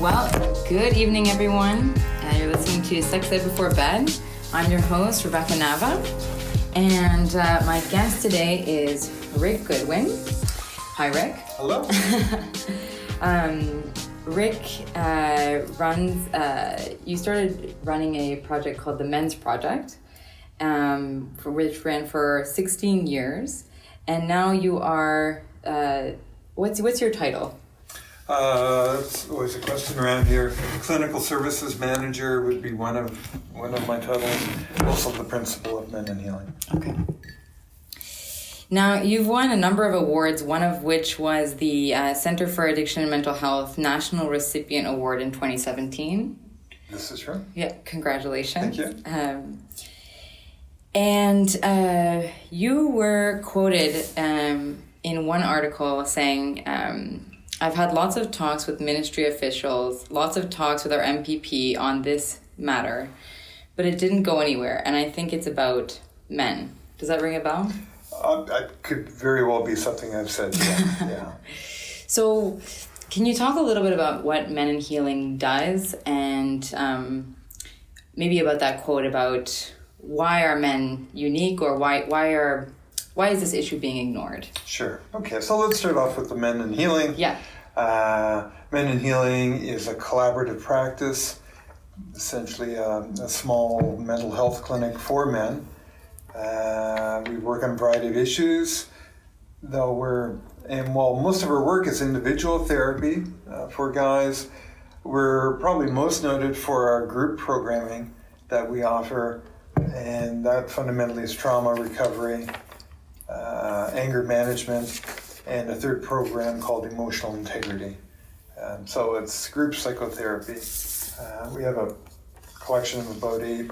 Well, good evening, everyone. You're listening to Sex Ed Before Bed. I'm your host, Rebecca Nava, and my guest today is Rick Goodwin. Hi, Rick. Hello. Rick you started running a project called the Men's Project, which ran for 16 years, and now you are, what's your title? That's always a question around here. Clinical Services Manager would be one of my titles. Also the Principal of Men in Healing. Okay. Now, you've won a number of awards, one of which was the Center for Addiction and Mental Health National Recipient Award in 2017. This is true. Yeah, congratulations. Thank you. And you were quoted in one article saying, I've had lots of talks with ministry officials, lots of talks with our MPP on this matter, but it didn't go anywhere. And I think it's about men. Does that ring a bell? It could very well be something I've said. Yeah. So can you talk a little bit about what Men in Healing does, and maybe about that quote about why are men unique, or why is this issue being ignored? Sure. Okay, so let's start off with the Men in Healing. Yeah. Men in Healing is a collaborative practice, essentially a small mental health clinic for men. We work on a variety of issues, while most of our work is individual therapy for guys, we're probably most noted for our group programming that we offer, and that fundamentally is trauma recovery, anger management, and a third program called emotional integrity. So it's group psychotherapy. We have a collection of about 8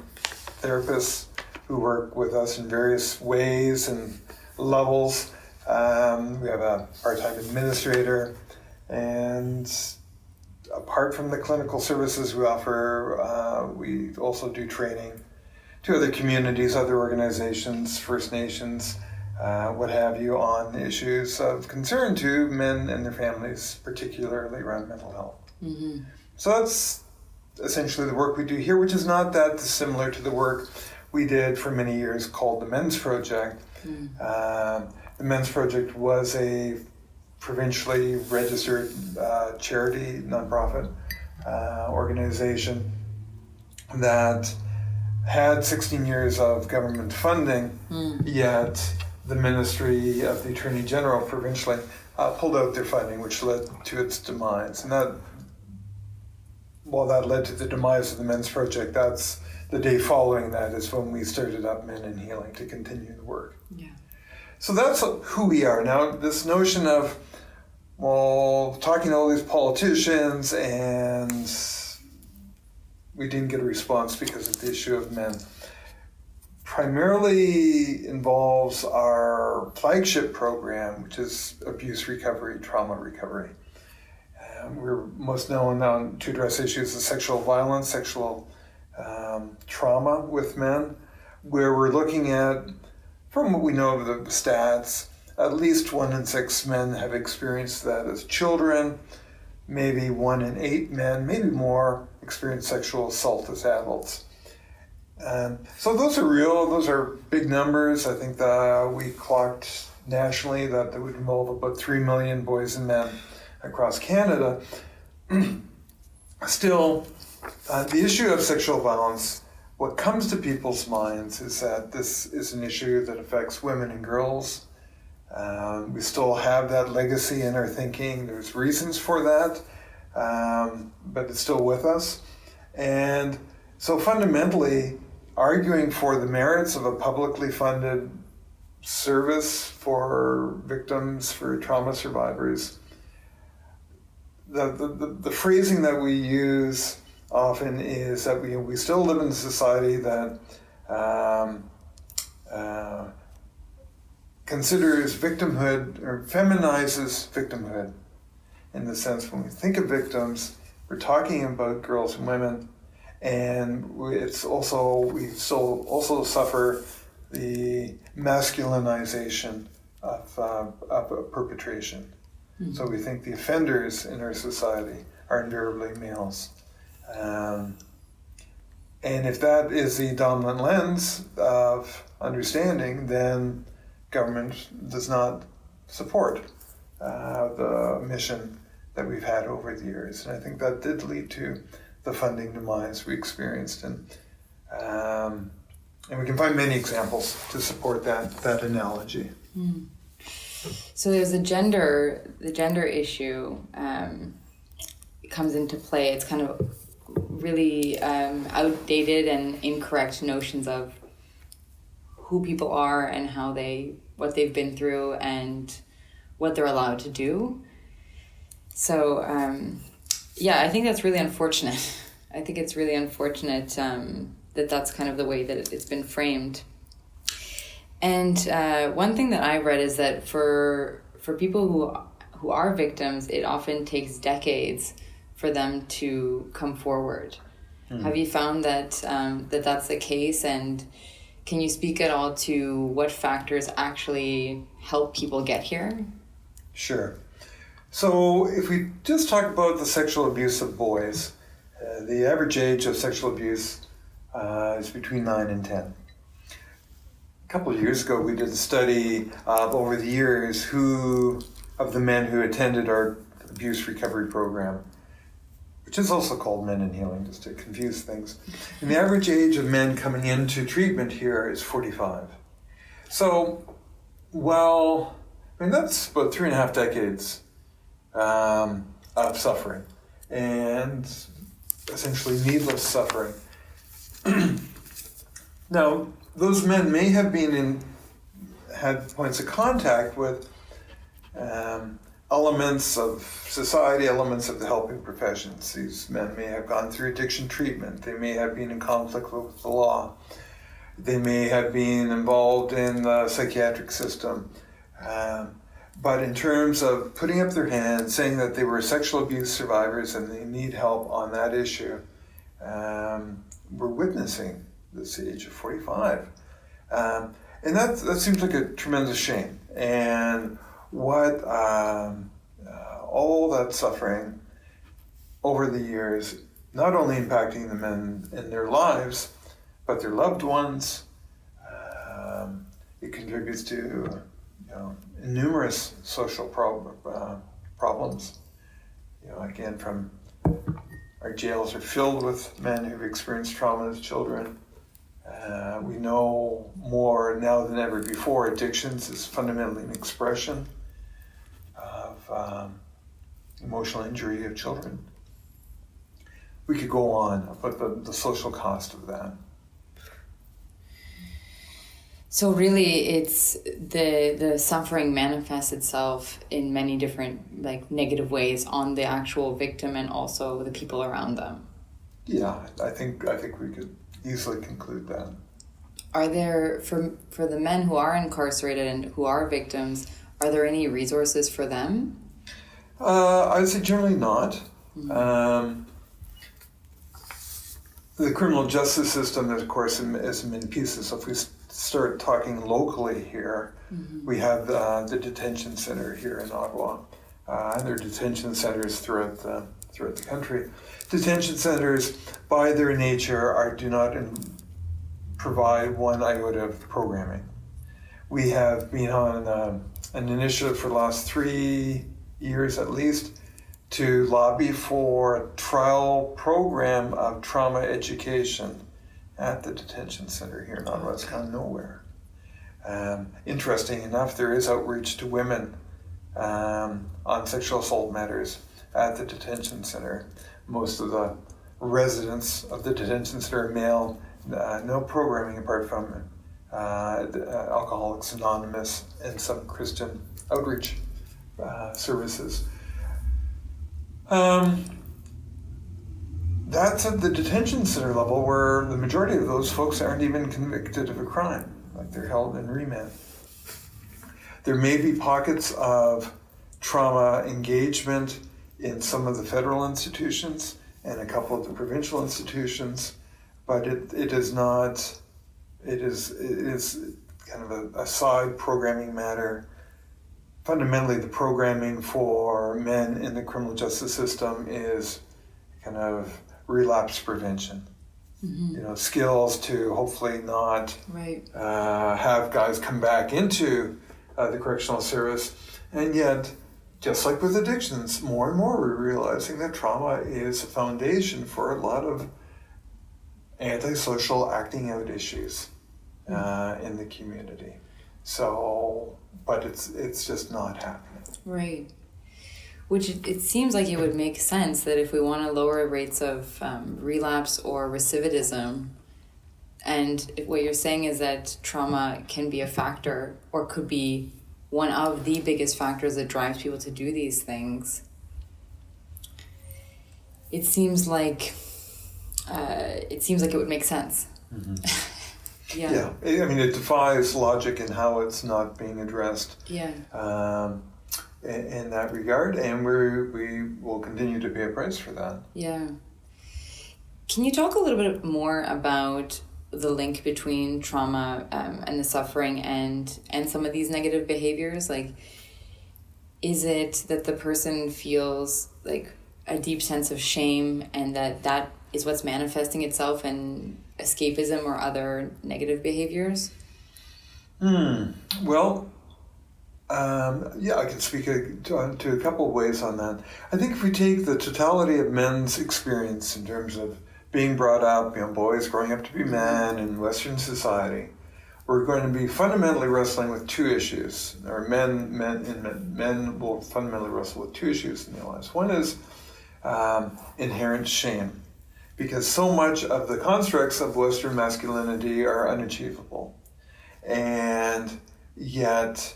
therapists who work with us in various ways and levels. We have a part-time administrator, and apart from the clinical services we offer, we also do training to other communities, other organizations, First Nations, what have you, on issues of concern to men and their families, particularly around mental health. Mm-hmm. So that's essentially the work we do here, which is not that dissimilar to the work we did for many years called the Men's Project. Mm. The Men's Project was a provincially registered charity, nonprofit organization that had 16 years of government funding, yet the Ministry of the Attorney General provincially pulled out their funding, which led to its demise. And that led to the demise of the Men's Project, that's the day following that is when we started up Men in Healing to continue the work. Yeah. So that's who we are. Now, this notion of, talking to all these politicians and we didn't get a response because of the issue of men, primarily involves our flagship program, which is abuse recovery, trauma recovery. We're most known to address issues of sexual violence, sexual trauma with men, where we're looking at, from what we know of the stats, at least 1 in 6 men have experienced that as children, maybe 1 in 8 men, maybe more, experience sexual assault as adults. So those are real, those are big numbers. I think that we clocked nationally that would involve about 3 million boys and men across Canada. Still, the issue of sexual violence, what comes to people's minds is that this is an issue that affects women and girls. We still have that legacy in our thinking. There's reasons for that, but it's still with us. And so fundamentally, arguing for the merits of a publicly funded service for victims, for trauma survivors, the phrasing that we use often is that we still live in a society that considers victimhood or feminizes victimhood, in the sense when we think of victims, we're talking about girls and women, and we still also suffer the masculinization of perpetration. So we think the offenders in our society are invariably males. And if that is the dominant lens of understanding, then government does not support the mission that we've had over the years. And I think that did lead to the funding demise we experienced. And we can find many examples to support that analogy. So there's the gender issue comes into play. It's kind of really outdated and incorrect notions of who people are and what they've been through and what they're allowed to do. So I think that's really unfortunate. I think it's really unfortunate that that's kind of the way that it's been framed. And one thing that I've read is that for people who are victims, it often takes decades for them to come forward. Have you found that that's the case? And can you speak at all to what factors actually help people get here? Sure. So if we just talk about the sexual abuse of boys, the average age of sexual abuse is between 9 and 10. A couple of years ago, we did a study of over the years of the men who attended our abuse recovery program, which is also called Men in Healing, just to confuse things. And the average age of men coming into treatment here is 45. So, that's about 3.5 decades of suffering, and essentially needless suffering. Now, those men may have had points of contact with elements of society, elements of the helping professions. These men may have gone through addiction treatment. They may have been in conflict with the law. They may have been involved in the psychiatric system. But in terms of putting up their hands, saying that they were sexual abuse survivors and they need help on that issue, we're witnessing this age of 45. And that seems like a tremendous shame. And what all that suffering over the years, not only impacting the men in their lives, but their loved ones, it contributes to numerous social problems. Again, from our jails are filled with men who've experienced trauma as children. We know more now than ever before, addictions is fundamentally an expression of emotional injury of children. We could go on about the social cost of that. So really, it's the suffering manifests itself in many different negative ways on the actual victim and also the people around them. Yeah, I think we could easily conclude that. Are there, for the men who are incarcerated and who are victims, are there any resources for them? I would say generally not. Mm-hmm. The criminal justice system, of course, is in many pieces. So if we start talking locally here, mm-hmm. we have the detention center here in Ottawa, and there are detention centers throughout the country. Detention centers, by their nature, do not provide one iota of programming. We have been on an initiative for the last 3 years at least to lobby for a trial program of trauma education at the detention center here in Ottawa. It's kind of nowhere. Interesting enough, there is outreach to women on sexual assault matters at the detention center. Most of the residents of the detention center are male. No programming apart from Alcoholics Anonymous and some Christian outreach services. That's at the detention center level, where the majority of those folks aren't even convicted of a crime, they're held in remand. There may be pockets of trauma engagement in some of the federal institutions and a couple of the provincial institutions, but it is not. It is kind of a side programming matter fundamentally the programming for men in the criminal justice system is kind of relapse prevention. Skills to hopefully not have guys come back into the correctional service. And yet, just like with addictions, more and more we're realizing that trauma is a foundation for a lot of antisocial acting out issues in the community. So, but it's just not happening. Right. Which it seems like it would make sense that if we want to lower rates of relapse or recidivism, and if what you're saying is that trauma can be a factor or could be one of the biggest factors that drives people to do these things, it seems like it would make sense. Yeah. I mean, it defies logic in how it's not being addressed. Yeah. In that regard, and we will continue to pay a price for that. Yeah. Can you talk a little bit more about the link between trauma and the suffering and some of these negative behaviors? Like, is it that the person feels like a deep sense of shame and that is what's manifesting itself in escapism or other negative behaviors? Well, I can speak to a couple of ways on that. I think if we take the totality of men's experience in terms of being brought up, boys growing up to be men in Western society, we're going to be fundamentally wrestling with two issues. Or men will fundamentally wrestle with two issues in their lives. One is inherent shame, because so much of the constructs of Western masculinity are unachievable, and yet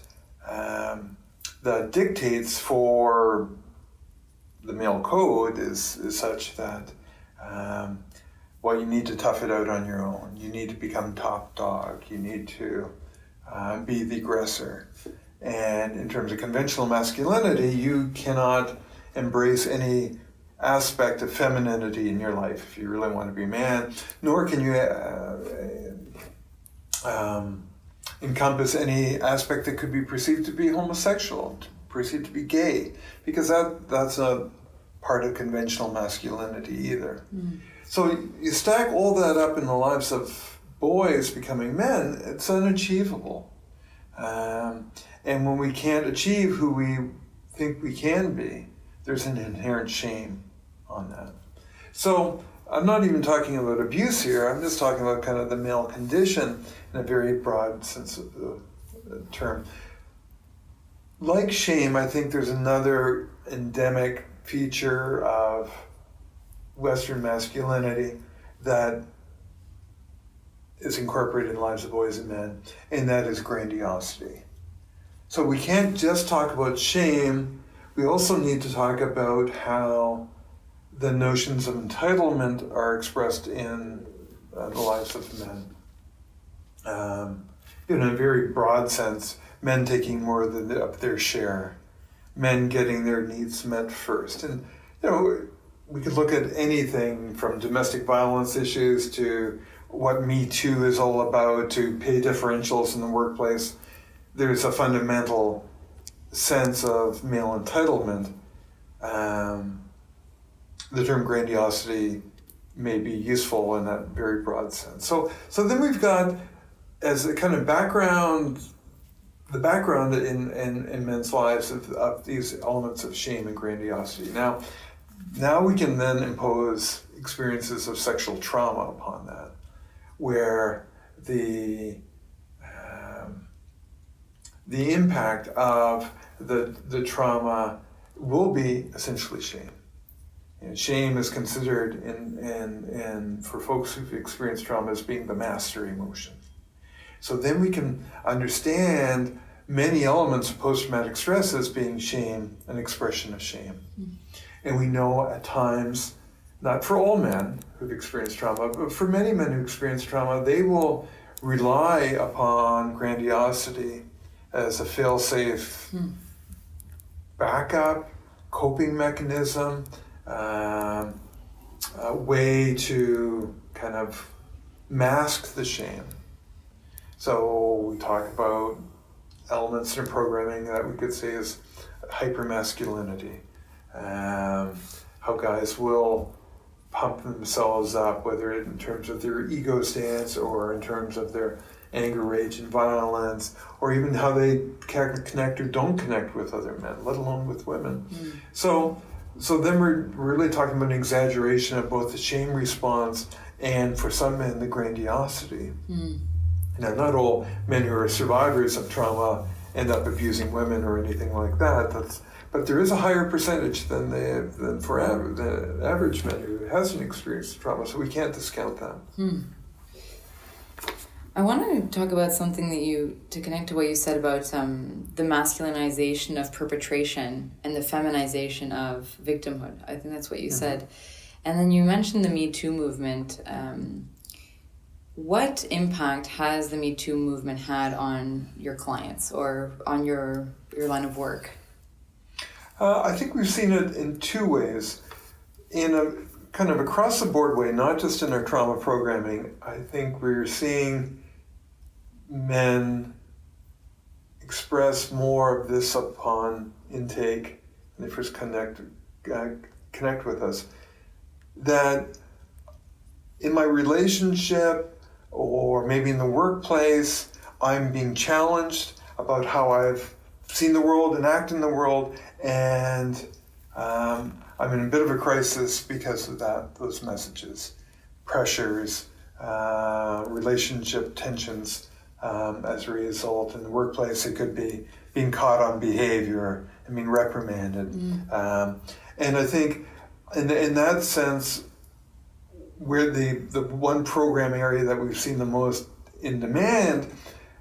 the dictates for the male code is such that you need to tough it out on your own. You need to become top dog. You need to be the aggressor. And in terms of conventional masculinity, you cannot embrace any aspect of femininity in your life if you really want to be a man, nor can you encompass any aspect that could be perceived to be homosexual, perceived to be gay, because that's not part of conventional masculinity either. So you stack all that up in the lives of boys becoming men, it's unachievable. And when we can't achieve who we think we can be, there's an inherent shame on that. So I'm not even talking about abuse here, I'm just talking about kind of the male condition in a very broad sense of the term. Like shame, I think there's another endemic feature of Western masculinity that is incorporated in the lives of boys and men, and that is grandiosity. So we can't just talk about shame, we also need to talk about how the notions of entitlement are expressed in the lives of men. In a very broad sense, men taking more of their share, men getting their needs met first. And, we could look at anything from domestic violence issues to what Me Too is all about, to pay differentials in the workplace. There's a fundamental sense of male entitlement. The term grandiosity may be useful in that very broad sense. So then we've got, as a kind of background, the background in men's lives of these elements of shame and grandiosity. Now we can then impose experiences of sexual trauma upon that, where the impact of the trauma will be essentially shame. And shame is considered in for folks who've experienced trauma as being the master emotion. So then we can understand many elements of post-traumatic stress as being shame, an expression of shame. And we know at times, not for all men who've experienced trauma, but for many men who experience trauma, they will rely upon grandiosity as a fail-safe backup, coping mechanism, a way to kind of mask the shame. So we talk about elements in programming that we could say is hypermasculinity. How guys will pump themselves up, whether in terms of their ego stance or in terms of their anger, rage, and violence, or even how they connect or don't connect with other men, let alone with women. So then we're really talking about an exaggeration of both the shame response and, for some men, the grandiosity. Now, not all men who are survivors of trauma end up abusing women or anything like that. But there is a higher percentage than for the average man who hasn't experienced trauma, so we can't discount that. I wanted to talk about something to connect to what you said about the masculinization of perpetration and the feminization of victimhood. I think that's what you said. And then you mentioned the Me Too movement. What impact has the Me Too movement had on your clients or on your line of work? I think we've seen it in two ways. In a kind of across the board way, not just in our trauma programming, I think we're seeing men express more of this upon intake when they first connect with us. That in my relationship or maybe in the workplace, I'm being challenged about how I've seen the world and act in the world, and I'm in a bit of a crisis because of those messages, pressures, relationship tensions as a result. In the workplace, it could be being caught on behaviour and being reprimanded. And I think in that sense, where the one program area that we've seen the most in demand,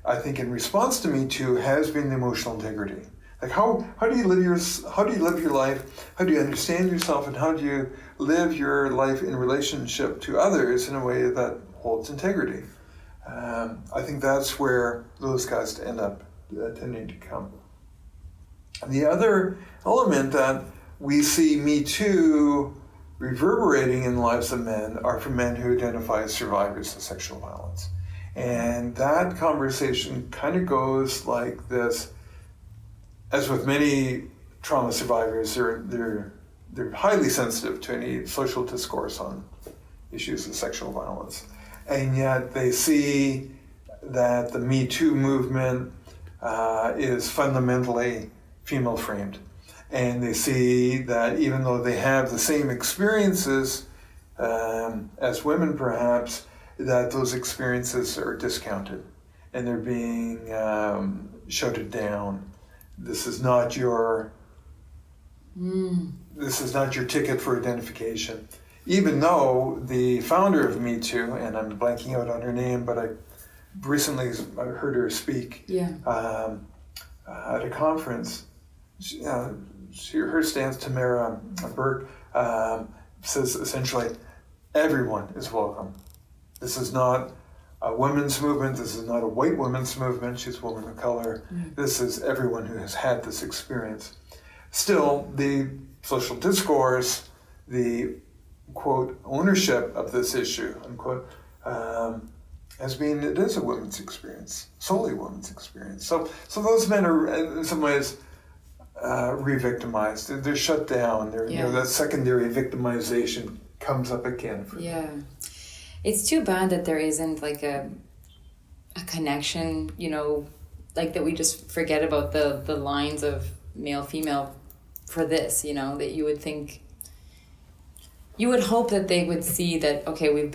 I think in response to Me Too, has been the emotional integrity. Like how do you live your life? How do you understand yourself, and how do you live your life in relationship to others in a way that holds integrity? I think that's where those guys end up tending to come. The other element that we see Me Too reverberating in the lives of men are for men who identify as survivors of sexual violence. And that conversation kind of goes like this. As with many trauma survivors, they're highly sensitive to any social discourse on issues of sexual violence. And yet they see that the Me Too movement is fundamentally female-framed. And they see that even though they have the same experiences as women perhaps, that those experiences are discounted and they're being shouted down. This is not your ticket for identification. Even though the founder of Me Too, and I'm blanking out on her name, but I recently heard her speak at a conference. Her stance, Tamara Burke, says essentially everyone is welcome. This is not a women's movement. This is not a white women's movement. She's a woman of color. This is everyone who has had this experience. Still, the social discourse, the, quote, ownership of this issue, unquote, as being it is a women's experience, solely a women's experience. So those men are, in some ways, re-victimized. They're shut down. That secondary victimization comes up again for them. It's too bad that there isn't like a connection, like that we just forget about the lines of male, female for this, that you would think, you would hope that they would see that, okay, we've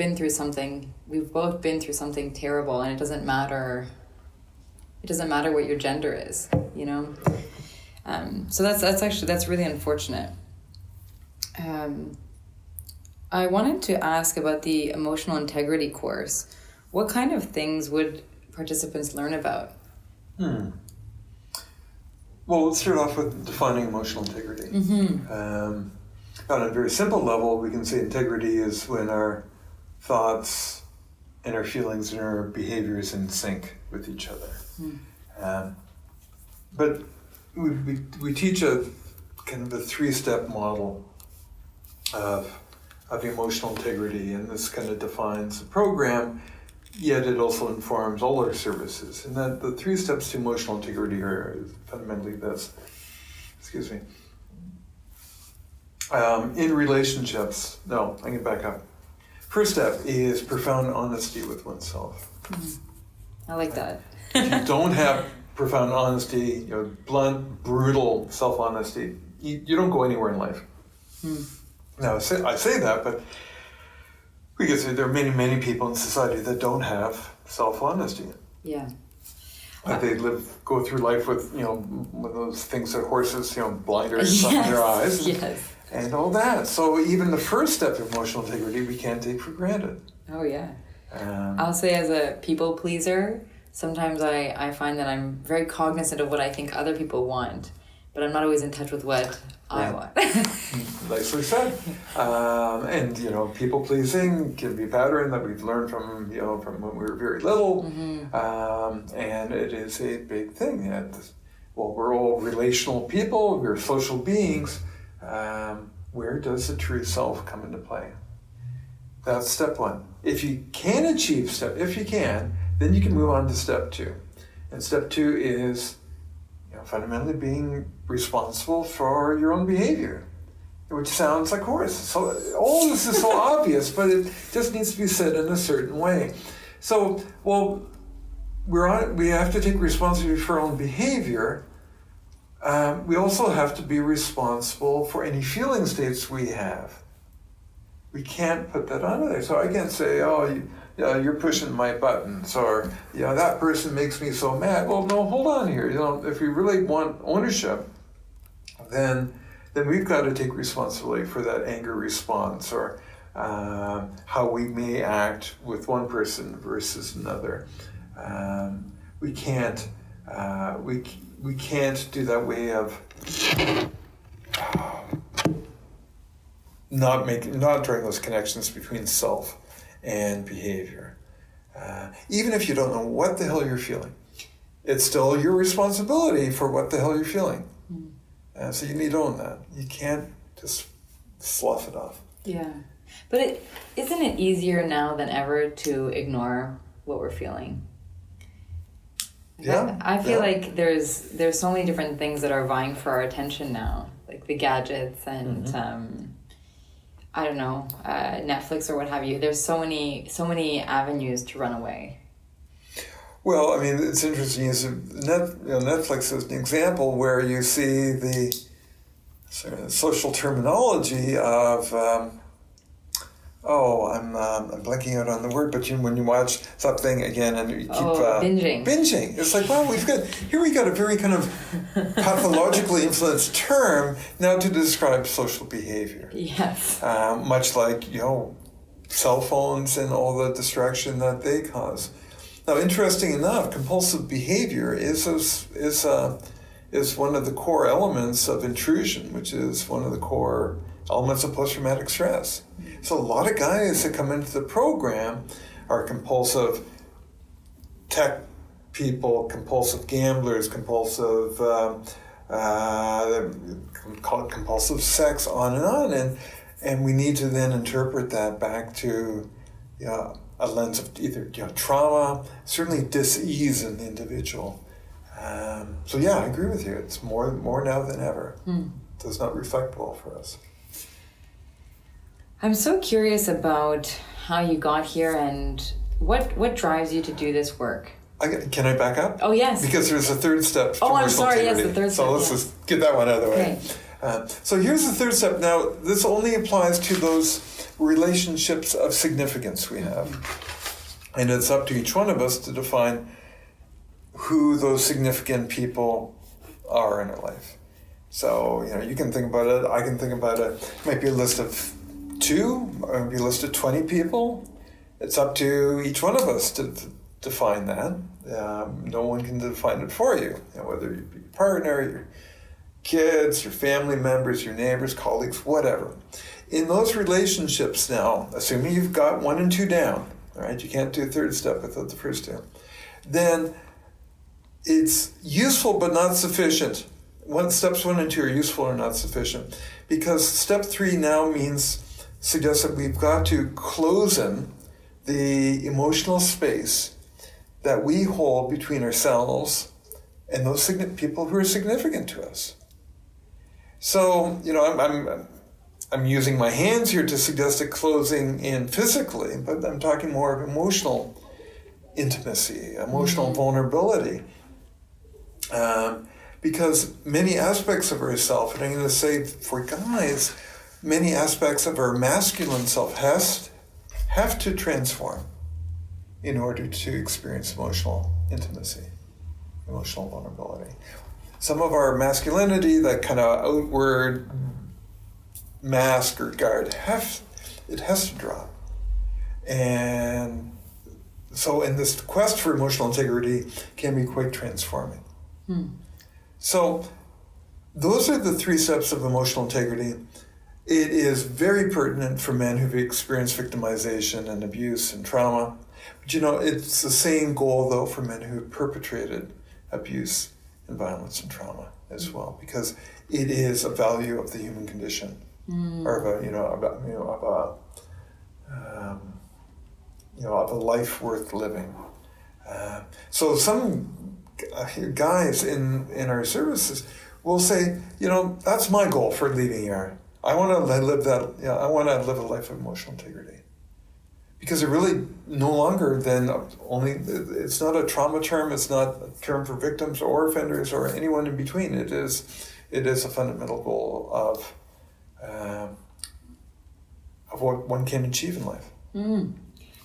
both been through something terrible, and it doesn't matter what your gender is, So that's really unfortunate. I wanted to ask about the emotional integrity course. What kind of things would participants learn about? Well, let's start off with defining emotional integrity. On a very simple level, we can say integrity is when our thoughts and our feelings and our behavior is in sync with each other. But we teach a kind of a 3-step model of emotional integrity, and this kind of defines the program yet it also informs all our services. And that the 3 steps to emotional integrity are fundamentally this. Excuse me. In relationships, no, I can back up. First step is profound honesty with oneself. I like that. If you don't have profound honesty, blunt, brutal self-honesty, you don't go anywhere in life. Now, I say that, but we can say there are many, many people in society that don't have self-honesty. Yeah. Like they go through life with, with those things that horses, blinders on their eyes. Yes. And all that. So even the first step of emotional integrity, we can't take for granted. Oh, yeah. I'll say as a people pleaser, sometimes I find that I'm very cognizant of what I think other people want, but I'm not always in touch with what I want. Nicely said. And, people pleasing can be a pattern that we've learned from when we were very little. And it is a big thing. We're all relational people, we're social beings. Where does the true self come into play? That's step 1. If you can achieve then you can move on to step 2. And step 2 is fundamentally being responsible for your own behavior, which sounds like horse. So all this is so obvious, but it just needs to be said in a certain way. So, we have to take responsibility for our own behavior. We also have to be responsible for any feeling states we have. We can't put that on there. So I can't say, you're pushing my buttons, or that person makes me so mad. Well, no, hold on here. If we really want ownership, then we've got to take responsibility for that anger response, or how we may act with one person versus another. We can't do that way of not drawing those connections between self and behavior. Even if you don't know what the hell you're feeling, it's still your responsibility for what the hell you're feeling. So you need to own that. You can't just slough it off. Yeah. But isn't it easier now than ever to ignore what we're feeling? Yeah. I feel like there's so many different things that are vying for our attention now, like the gadgets and I don't know, Netflix or what have you. There's so many avenues to run away. Well, I mean, it's interesting. Netflix is an example where you see the social terminology of I'm blanking out on the word, but when you watch something again and you keep binging, it's like, wow, we got a very kind of pathologically influenced term now to describe social behavior. Yes. Much like cell phones and all the distraction that they cause. Now, interesting enough, compulsive behavior is one of the core elements of intrusion, which is one of the core elements of post-traumatic stress. So a lot of guys that come into the program are compulsive tech people, compulsive gamblers, compulsive compulsive sex, on and on, and we need to then interpret that back to a lens of either trauma, certainly dis-ease in the individual. So yeah, I agree with you. It's more now than ever. It does not reflect well for us. I'm so curious about how you got here and what drives you to do this work. Can I back up? Oh, yes. Because there's a third step. I'm sorry. Yes, the third step. So let's just get that one out of the way. Okay. So here's the third step. Now, this only applies to those relationships of significance we have. And it's up to each one of us to define who those significant people are in our life. So, you can think about it. I can think about it. It might be a list of 2, or it might be a list of 20 people. It's up to each one of us to define that. No one can define it for you. Whether you be your partner, your kids, your family members, your neighbors, colleagues, whatever. In those relationships now, assuming you've got 1 and 2 down, all right, you can't do a third step without the first 2, then it's useful but not sufficient. Steps 1 and 2 are useful or not sufficient, because step 3 now suggests that we've got to close in the emotional space that we hold between ourselves and those people who are significant to us. So, I'm using my hands here to suggest a closing in physically, but I'm talking more of emotional intimacy, emotional vulnerability. Because many aspects of ourself, and I'm going to say for guys, many aspects of our masculine self have to transform in order to experience emotional intimacy, emotional vulnerability. Some of our masculinity, that kind of outward mask or guard, it has to drop. And so in this quest for emotional integrity can be quite transforming. So those are the 3 steps of emotional integrity. It is very pertinent for men who've experienced victimization and abuse and trauma. But it's the same goal, though, for men who've perpetrated abuse and violence and trauma as well, because it is a value of the human condition, or of a life worth living. So some guys in our services will say, that's my goal for leaving ER. I want to live that. I want to live a life of emotional integrity, because it really no longer then only. It's not a trauma term. It's not a term for victims or offenders or anyone in between. It is a fundamental goal of what one can achieve in life.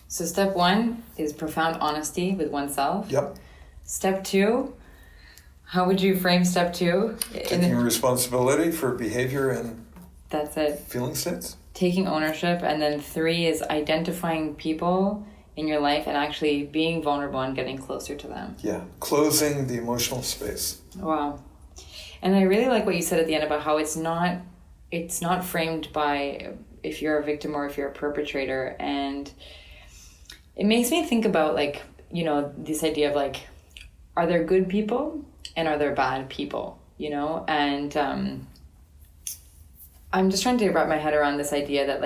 So step 1 is profound honesty with oneself. Yep. Step 2, how would you frame step 2? Taking responsibility for behavior and that's it. Feeling states. Taking ownership. And then 3 is identifying people in your life and actually being vulnerable and getting closer to them. Yeah, closing the emotional space. Wow. And I really like what you said at the end about how it's not framed by if you're a victim or if you're a perpetrator. And it makes me think about this idea of are there good people and are there bad people, and I'm just trying to wrap my head around this idea that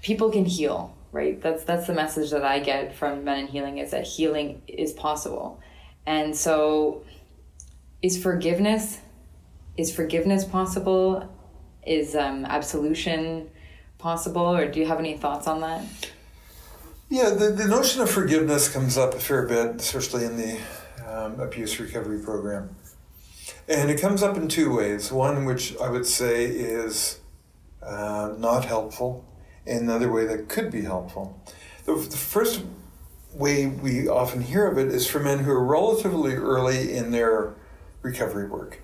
people can heal, right? That's the message that I get from Men in Healing, is that healing is possible. And so is forgiveness possible? Is absolution possible? Or do you have any thoughts on that? Yeah, the notion of forgiveness comes up a fair bit, especially in the abuse recovery program. And it comes up in 2 ways. One, which I would say is not helpful, and another way that could be helpful. The first way we often hear of it is for men who are relatively early in their recovery work.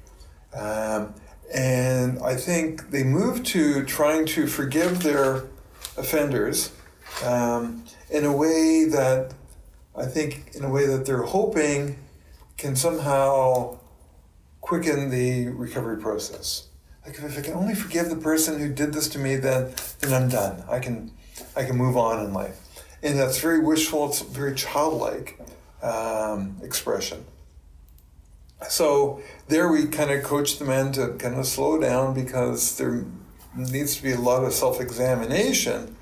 And I think they move to trying to forgive their offenders in a way that they're hoping can somehow quicken the recovery process. If I can only forgive the person who did this to me, then I'm done. I can move on in life. And that's very wishful. It's very childlike expression. So there we kind of coach the men to kind of slow down, because there needs to be a lot of self-examination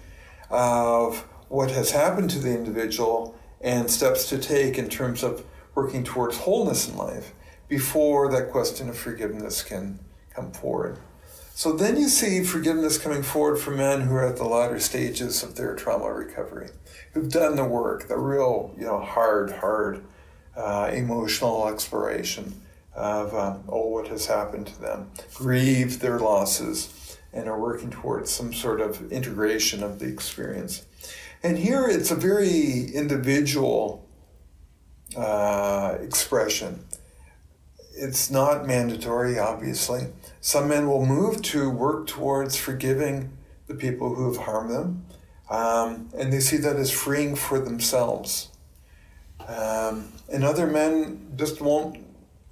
of what has happened to the individual and steps to take in terms of working towards wholeness in life before that question of forgiveness can come forward. So then you see forgiveness coming forward for men who are at the latter stages of their trauma recovery, who've done the work, the real, hard emotional exploration of what has happened to them, grieved their losses, and are working towards some sort of integration of the experience. And here it's a very individual expression. It's not mandatory, obviously. Some men will move to work towards forgiving the people who have harmed them, and they see that as freeing for themselves. And other men just won't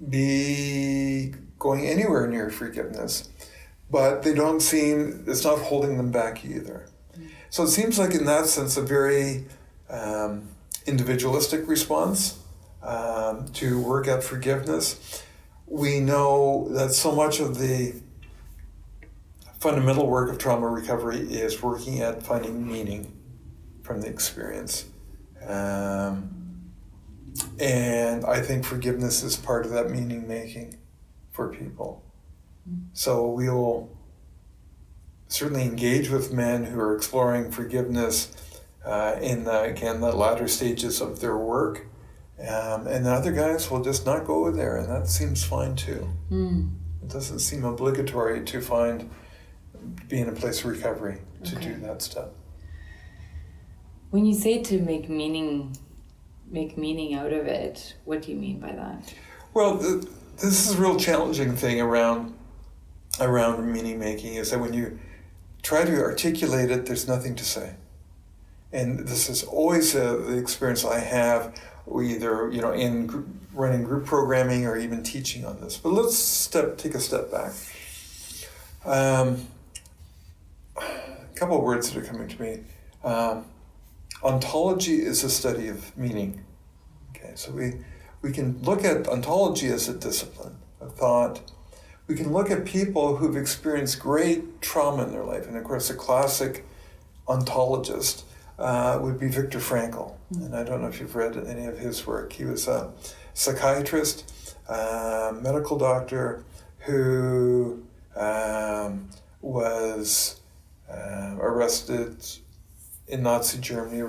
be going anywhere near forgiveness, but it's not holding them back either. So it seems like in that sense a very individualistic response to work at forgiveness. We know that so much of the fundamental work of trauma recovery is working at finding meaning from the experience. And I think forgiveness is part of that meaning making for people. So we'll certainly engage with men who are exploring forgiveness in the latter stages of their work. And the other guys will just not go there, and that seems fine too. It doesn't seem obligatory to be in a place of recovery to do that stuff. When you say to make meaning out of it, what do you mean by that? Well, this is a real challenging thing around meaning making, is that when you try to articulate it, there's nothing to say. And this is always the experience I have, either in running group programming or even teaching on this. But let's take a step back. A couple of words that are coming to me. Ontology is a study of meaning. Okay, so we can look at ontology as a discipline of thought. We can look at people who've experienced great trauma in their life, and of course, a classic ontologist would be Viktor Frankl. And I don't know if you've read any of his work. He was a psychiatrist, medical doctor who was arrested in Nazi Germany,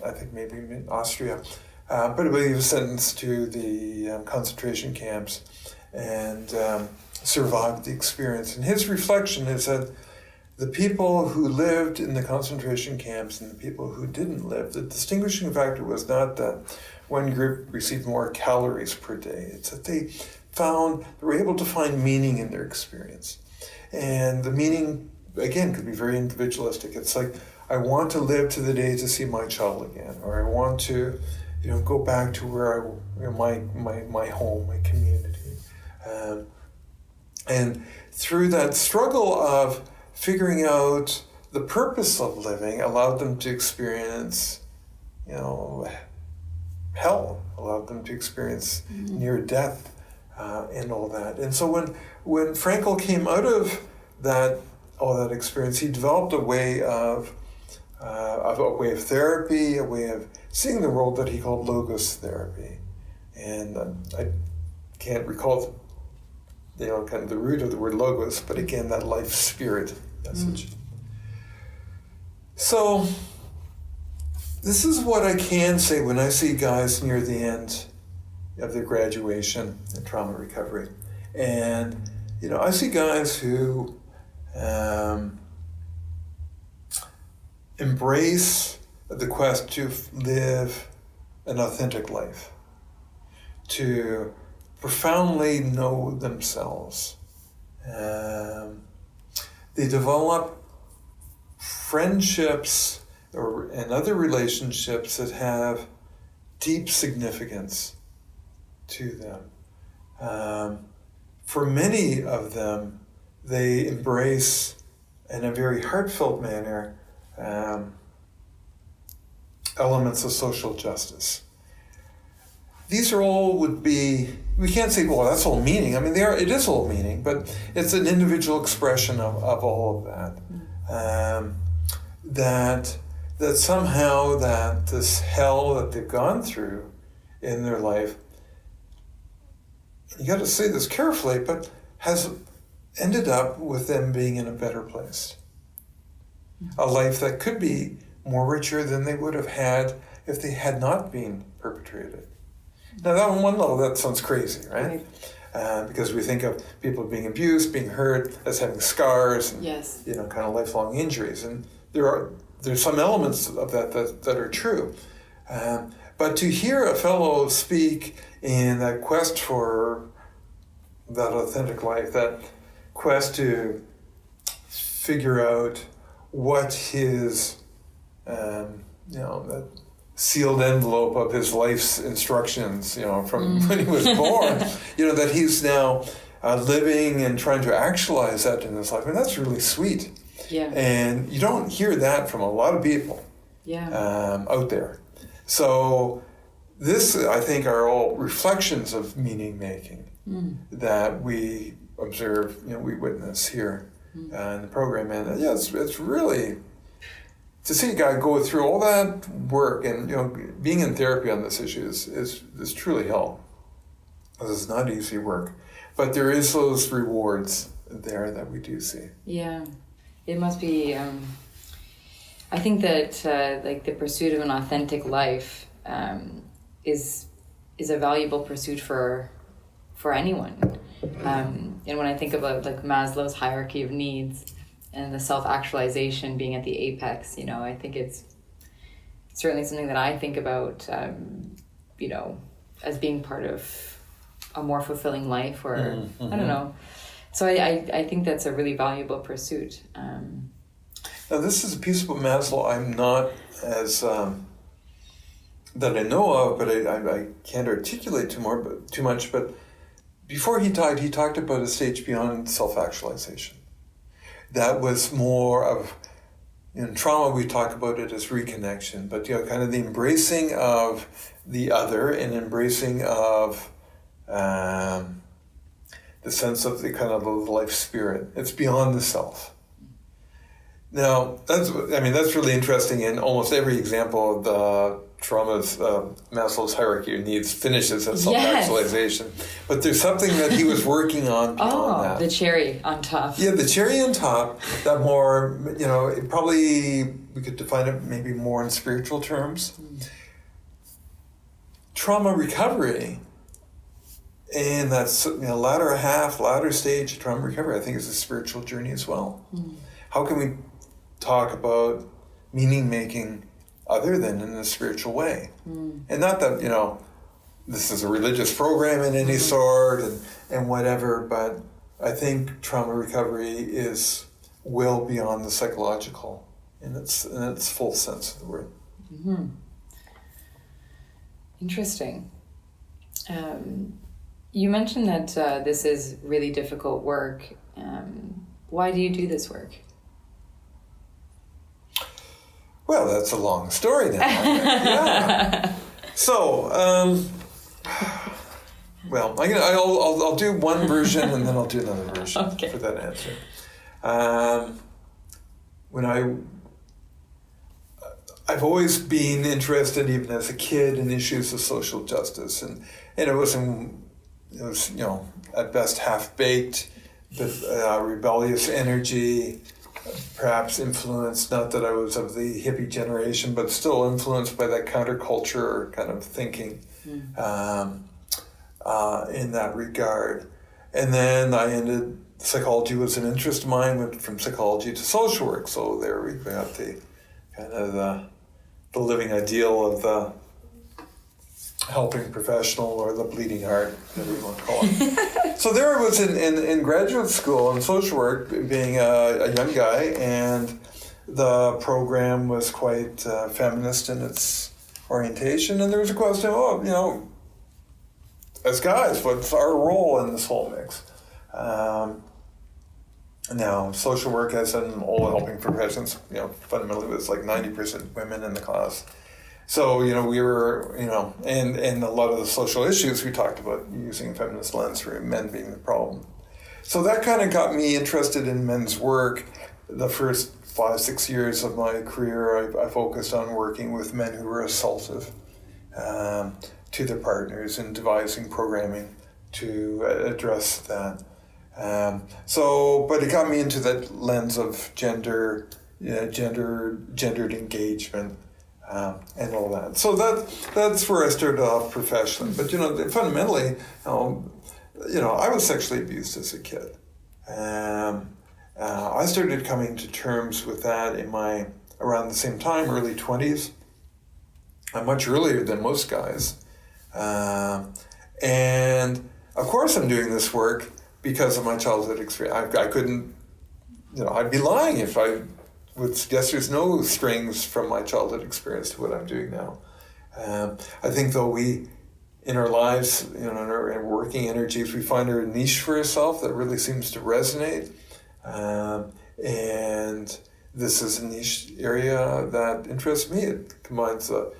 I think maybe in Austria. But he was sentenced to the concentration camps and survived the experience. And his reflection is that the people who lived in the concentration camps and the people who didn't live, the distinguishing factor was not that one group received more calories per day. It's that they were able to find meaning in their experience. And the meaning, again, could be very individualistic. It's like, I want to live to the day to see my child again, or I want to, go back to where my home, my community. And through that struggle of figuring out the purpose of living allowed them to experience, hell, allowed them to experience near death and all that. And so when Frankl came out of all that experience, he developed a way of therapy, a way of seeing the world that he called logos therapy. And I can't recall kind of the root of the word logos, but again, that life spirit message. So this is what I can say when I see guys near the end of their graduation in trauma recovery. And, I see guys who embrace the quest to live an authentic life, to profoundly know themselves. They develop friendships and other relationships that have deep significance to them. For many of them, they embrace in a very heartfelt manner elements of social justice. These are all we can't say, well, that's all meaning. I mean, it is all meaning, but it's an individual expression of all of that. That somehow that this hell that they've gone through in their life, you got to say this carefully, but has ended up with them being in a better place. A life that could be more richer than they would have had if they had not been perpetrated. Now, that on one level, that sounds crazy, right? Because we think of people being abused, being hurt, as having scars, and kind of lifelong injuries, and there's some elements of that are true. But to hear a fellow speak in that quest for that authentic life, that quest to figure out what his, that sealed envelope of his life's instructions, from when he was born, that he's now living and trying to actualize that in his life. And that's really sweet. Yeah. And you don't hear that from a lot of people out there. So this, I think, are all reflections of meaning making that we observe, we witness here in the program. And it's really to see a guy go through all that work and, being in therapy on this issue is truly hell. This is not easy work. But there is those rewards there that we do see. Yeah. It must be, I think that like the pursuit of an authentic life is a valuable pursuit for anyone. And when I think about like Maslow's hierarchy of needs and the self-actualization being at the apex, I think it's certainly something that I think about, as being part of a more fulfilling life, or I don't know. So I think that's a really valuable pursuit. Now, this is a piece about Maslow I'm not as that I know of, but I can't articulate too much. But before he died, he talked about a stage beyond self-actualization. That was more of, in trauma, we talk about it as reconnection, but kind of the embracing of the other and embracing of the sense of the kind of the life spirit. It's beyond the self. Now, that's really interesting. In almost every example of the trauma's Maslow's hierarchy of needs finishes at self-actualization. Yes. But there's something that he was working on beyond that. The cherry on top. Yeah, the cherry on top, that more, it probably, we could define it maybe more in spiritual terms. Trauma recovery, and that's latter stage of trauma recovery, I think is a spiritual journey as well. How can we talk about meaning making other than in a spiritual way? And not that, this is a religious program in any sort and whatever, but I think trauma recovery is well beyond the psychological in its full sense of the word. Mm-hmm. Interesting. You mentioned that this is really difficult work. Why do you do this work? Well, that's a long story now. Yeah. So, I'll do one version and then I'll do another version for that answer. I've always been interested, even as a kid, in issues of social justice, and it was at best half-baked, but rebellious energy, perhaps influenced, not that I was of the hippie generation, but still influenced by that counterculture kind of thinking in that regard. And then psychology was an interest of mine, went from psychology to social work. So there we got the kind of the living ideal of the helping professional, or the bleeding heart, whatever you want to call it. So there I was in graduate school in social work, being a young guy, and the program was quite feminist in its orientation, and there was a question, as guys, what's our role in this whole mix? Now, social work, as in all helping professions, fundamentally was like 90% women in the class. So, we were, and a lot of the social issues we talked about using a feminist lens for men being the problem. So that kind of got me interested in men's work. The first 5-6 years of my career, I focused on working with men who were assaultive to their partners and devising programming to address that. But it got me into that lens of gendered engagement. And all that. So that's where I started off professionally. But, fundamentally, I was sexually abused as a kid. I started coming to terms with that around the same time, early 20s, much earlier than most guys. And, of course, I'm doing this work because of my childhood experience. I couldn't, I'd be lying if I would suggest there's no strings from my childhood experience to what I'm doing now. I think, though, we, in our lives, in our working energies, we find our niche for ourselves that really seems to resonate. And this is a niche area that interests me. It combines the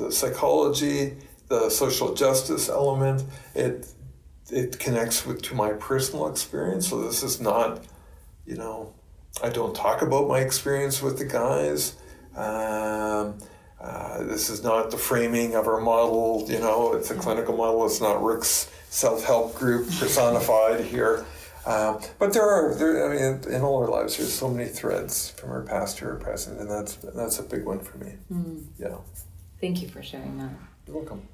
psychology, the social justice element. It connects to my personal experience. So this is not, I don't talk about my experience with the guys. This is not the framing of our model, it's a clinical model. It's not Rick's self-help group personified here. But in all our lives, there's so many threads from our past to our present, and that's a big one for me. Yeah. Thank you for sharing that. You're welcome.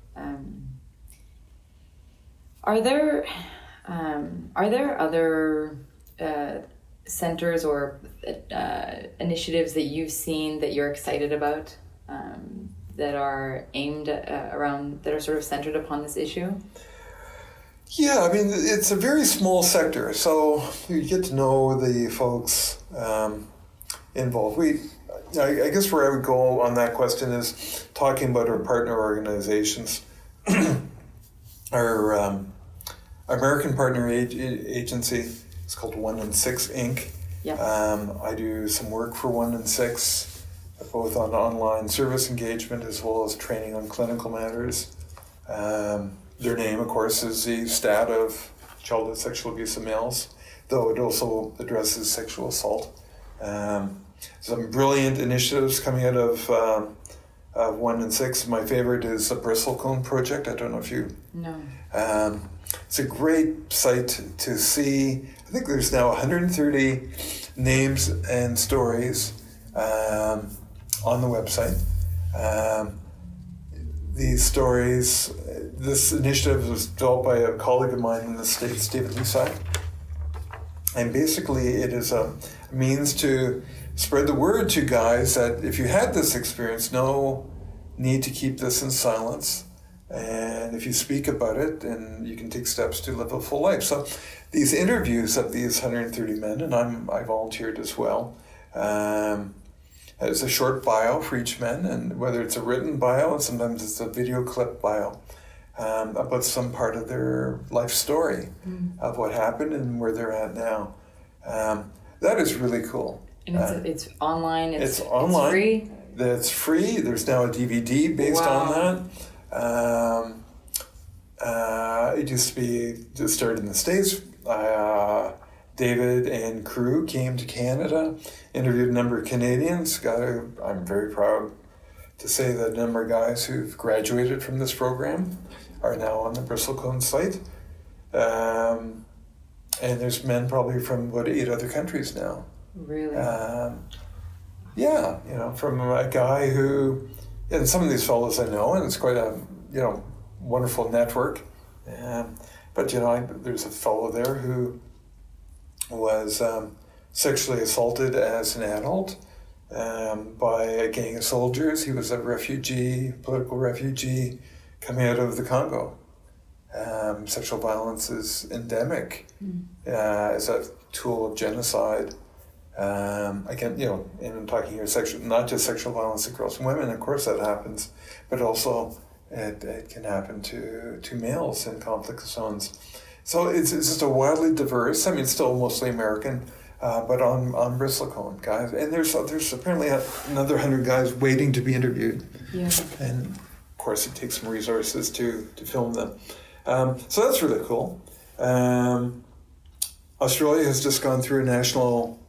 Are there other centers or initiatives that you've seen that you're excited about that are aimed around, that are sort of centered upon this issue? Yeah, it's a very small sector, so you get to know the folks involved. I guess where I would go on that question is talking about our partner organizations. Our American partner agency is called 1 and 6 Inc. Yeah. I do some work for 1 and 6, both on online service engagement as well as training on clinical matters. Their name, of course, is the stat of childhood sexual abuse of males, though it also addresses sexual assault. Some brilliant initiatives coming out of 1 and 6. My favorite is the Bristlecone Project. I don't know if you... No. It's a great site to see. I think there's now 130 names and stories on the website. These stories, this initiative was developed by a colleague of mine in the States, David Lusai. And basically it is a means to spread the word to guys that if you had this experience, no need to keep this in silence. And if you speak about it, then you can take steps to live a full life. So these interviews of these 130 men, and I volunteered as well, there's a short bio for each man, and whether it's a written bio, and sometimes it's a video clip bio, about some part of their life story of what happened and where they're at now. That is really cool. And it's online. It's online. It's free. That's free. There's now a DVD based on that. It used to be just started in the States. David and crew came to Canada, interviewed a number of Canadians. I'm very proud to say that a number of guys who've graduated from this program are now on the Bristlecone site. And there's men probably from about 8 other countries now. Really? From a guy who, and some of these fellows I know, and it's quite a, wonderful network. But there's a fellow there who was sexually assaulted as an adult by a gang of soldiers. He was a political refugee coming out of the Congo. Sexual violence is endemic as a tool of genocide. And I'm talking here not just sexual violence against girls and women, of course that happens, but also it can happen to males in conflict zones. So it's just a wildly diverse, still mostly American, but on Bristlecone, guys. And there's apparently another 100 guys waiting to be interviewed. Yeah. And of course it takes some resources to film them. So that's really cool. Australia has just gone through a national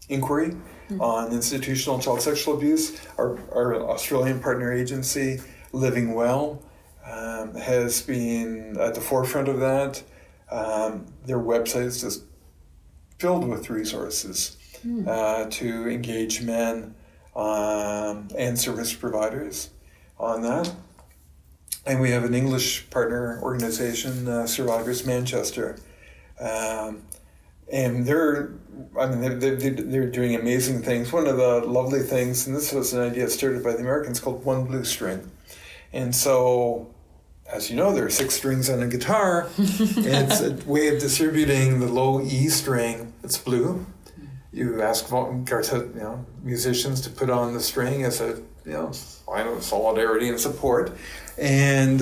inquiry on institutional child sexual abuse. Our Australian partner agency, Living Well, has been at the forefront of that. Their website is just filled with resources to engage men and service providers on that. And we have an English partner organization, Survivors Manchester. And they're doing amazing things. One of the lovely things, and this was an idea started by the Americans, called One Blue String. And so, as you know, there are 6 strings on a guitar, and it's a way of distributing the low E string that's blue. You ask musicians to put on the string as a sign of solidarity and support, and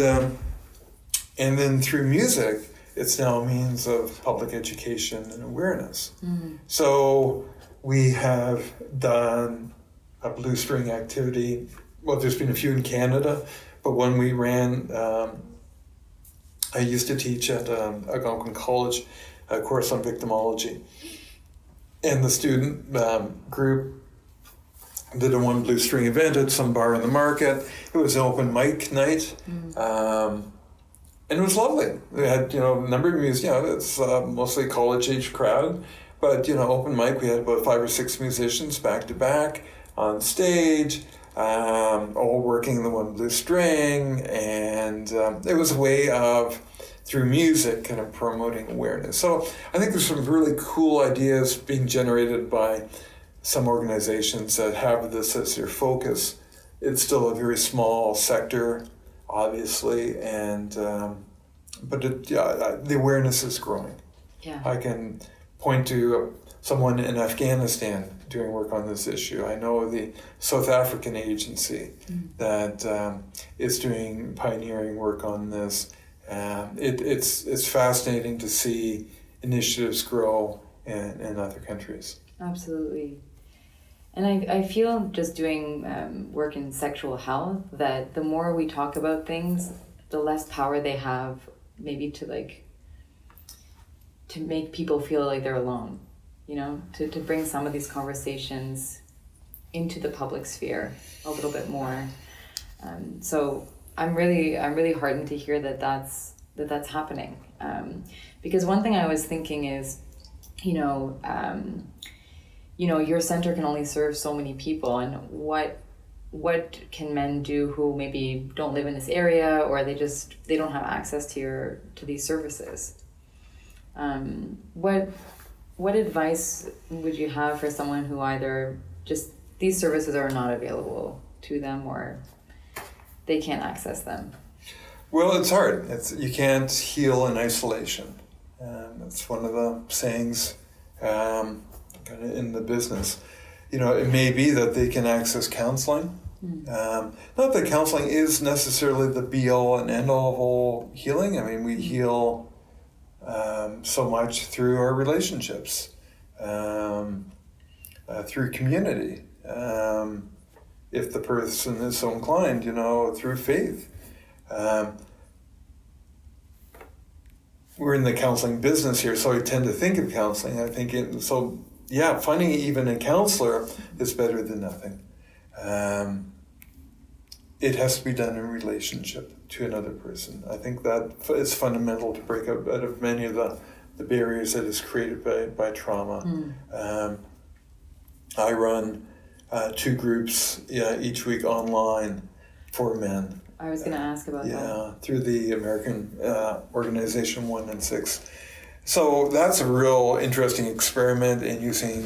then through music, it's now a means of public education and awareness. So we have done a blue string activity. Well, there's been a few in Canada, but one we ran, I used to teach at Algonquin College, a course on victimology. And the student group did a One Blue String event at some bar in the market. It was an open mic night. And it was lovely. We had, a number of music, it's mostly college-age crowd, but, open mic, we had about 5 or 6 musicians back to back on stage, all working the One Blue String, and it was a way of, through music, kind of promoting awareness. So I think there's some really cool ideas being generated by some organizations that have this as their focus. It's still a very small sector, obviously, and but the awareness is growing. Yeah. I can point to someone in Afghanistan doing work on this issue. I know the South African agency that is doing pioneering work on this. It's fascinating to see initiatives grow in other countries. Absolutely. And I feel just doing work in sexual health that the more we talk about things, the less power they have maybe to make people feel like they're alone, to bring some of these conversations into the public sphere a little bit more. So I'm really heartened to hear that's happening. Because one thing I was thinking is, your center can only serve so many people, and what can men do who maybe don't live in this area, or they don't have access to these services? What advice would you have for someone who either just these services are not available to them, or they can't access them? Well, it's hard. You can't heal in isolation. That's one of the sayings kind of in the business. It may be that they can access counseling. Not that counseling is necessarily the be-all and end-all of all healing. I mean, we heal so much through our relationships, through community. If the person is so inclined, through faith. We're in the counseling business here, so I tend to think of counseling. I think finding even a counselor is better than nothing. It has to be done in relationship to another person. I think that is fundamental to break out of many of the barriers that is created by trauma. I run 2 groups each week online for men. I was going to ask about that. Yeah, through the American organization 1 and 6. So that's a real interesting experiment in using,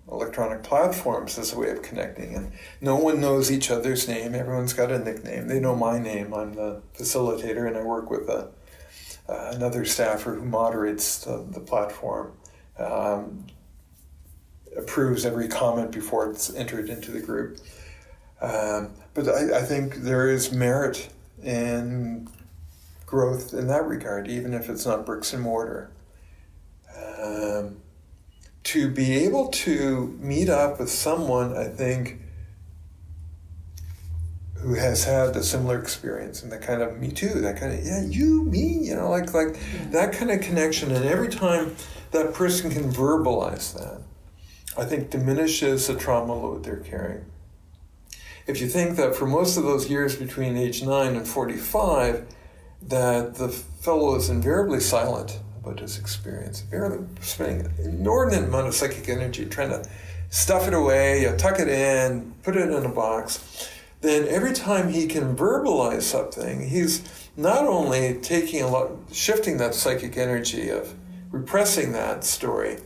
electronic platforms as a way of connecting. And no one knows each other's name. Everyone's got a nickname. They know my name. I'm the facilitator, and I work with another staffer who moderates the platform, approves every comment before it's entered into the group. But I think there is merit in growth in that regard, even if it's not bricks and mortar. To be able to meet up with someone, I think, who has had a similar experience, and that kind of me too, that kind of, you, me, that kind of connection. And every time that person can verbalize that, I think diminishes the trauma load they're carrying. If you think that for most of those years between age 9 and 45, that the fellow is invariably silent about his experience, barely spending an inordinate amount of psychic energy trying to stuff it away, tuck it in, put it in a box, then every time he can verbalize something, he's not only shifting that psychic energy of repressing that story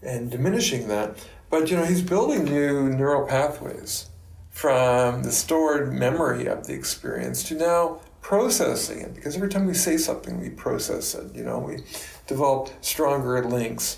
and diminishing that, but he's building new neural pathways from the stored memory of the experience to now processing it, because every time we say something, we process it. We develop stronger links.